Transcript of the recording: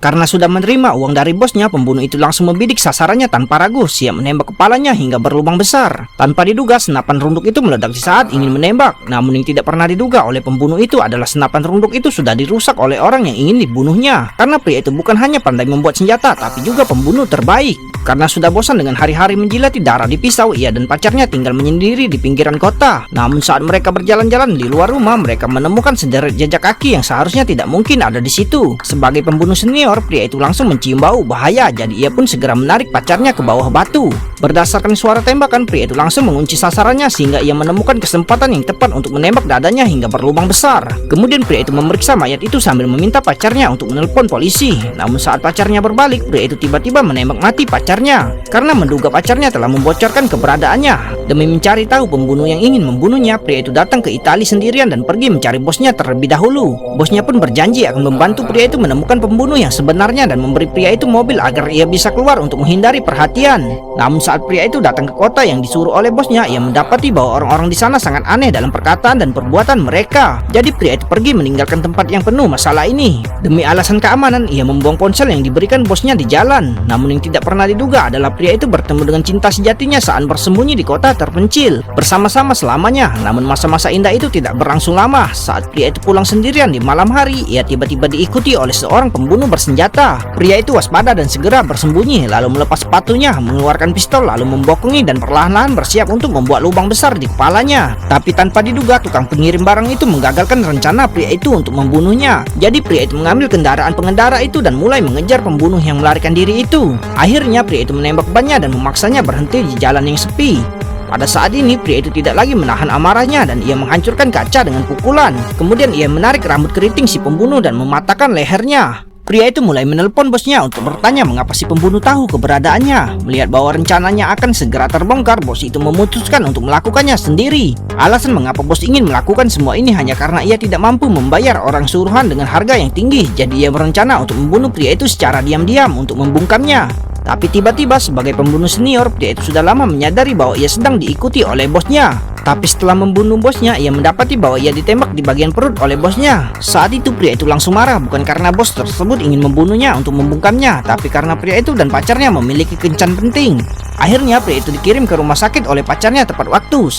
Karena sudah menerima uang dari bosnya, pembunuh itu langsung membidik sasarannya tanpa ragu, siap menembak kepalanya hingga berlubang besar. Tanpa diduga, senapan runduk itu meledak di saat ingin menembak. Namun yang tidak pernah diduga oleh pembunuh itu adalah senapan runduk itu sudah dirusak oleh orang yang ingin dibunuhnya. Karena pria itu bukan hanya pandai membuat senjata, tapi juga pembunuh terbaik. Karena sudah bosan dengan hari-hari menjilati darah di pisau, ia dan pacarnya tinggal menyendiri di pinggiran kota. Namun saat mereka berjalan-jalan di luar rumah, mereka menemukan sederet jejak kaki yang seharusnya tidak mungkin ada di situ. Sebagai pembunuh senior, pria itu langsung mencium bau bahaya, jadi ia pun segera menarik pacarnya ke bawah batu. Berdasarkan suara tembakan, pria itu langsung mengunci sasarannya sehingga ia menemukan kesempatan yang tepat untuk menembak dadanya hingga berlubang besar. Kemudian pria itu memeriksa mayat itu sambil meminta pacarnya untuk menelpon polisi. Namun saat pacarnya berbalik, pria itu tiba-tiba menembak mati pacarnya karena menduga pacarnya telah membocorkan keberadaannya. Demi mencari tahu pembunuh yang ingin membunuhnya, pria itu datang ke Italia sendirian dan pergi mencari bosnya terlebih dahulu. Bosnya pun berjanji akan membantu pria itu menemukan pembunuh yang sebenarnya dan memberi pria itu mobil agar ia bisa keluar untuk menghindari perhatian. Namun saat pria itu datang ke kota yang disuruh oleh bosnya, ia mendapati bahwa orang-orang di sana sangat aneh dalam perkataan dan perbuatan mereka. Jadi pria itu pergi meninggalkan tempat yang penuh masalah ini. Demi alasan keamanan, ia membuang ponsel yang diberikan bosnya di jalan. Namun yang tidak pernah diduga adalah pria itu bertemu dengan cinta sejatinya saat bersembunyi di kota terpencil bersama-sama selamanya. Namun masa-masa indah itu tidak berlangsung lama. Saat pria itu pulang sendirian di malam hari, ia tiba-tiba diikuti oleh seorang pembunuh bersenjata. Pria itu waspada dan segera bersembunyi, lalu melepas sepatunya, mengeluarkan pistol, lalu membokongi dan perlahan-lahan bersiap untuk membuat lubang besar di kepalanya. Tapi tanpa diduga, tukang pengirim barang itu menggagalkan rencana pria itu untuk membunuhnya. Jadi pria itu mengambil kendaraan pengendara itu dan mulai mengejar pembunuh yang melarikan diri itu. Akhirnya pria itu menembak bannya dan memaksanya berhenti di jalan yang sepi. Pada saat ini, pria itu tidak lagi menahan amarahnya dan ia menghancurkan kaca dengan pukulan. Kemudian ia menarik rambut keriting si pembunuh dan mematahkan lehernya. Pria itu mulai menelpon bosnya untuk bertanya mengapa si pembunuh tahu keberadaannya. Melihat bahwa rencananya akan segera terbongkar, bos itu memutuskan untuk melakukannya sendiri. Alasan mengapa bos ingin melakukan semua ini hanya karena ia tidak mampu membayar orang suruhan dengan harga yang tinggi. Jadi ia berencana untuk membunuh pria itu secara diam-diam untuk membungkamnya. Tapi tiba-tiba sebagai pembunuh senior, pria itu sudah lama menyadari bahwa ia sedang diikuti oleh bosnya. Tapi setelah membunuh bosnya, ia mendapati bahwa ia ditembak di bagian perut oleh bosnya. Saat itu pria itu langsung marah, bukan karena bos tersebut ingin membunuhnya untuk membungkamnya, tapi karena pria itu dan pacarnya memiliki kencan penting. Akhirnya pria itu dikirim ke rumah sakit oleh pacarnya tepat waktu.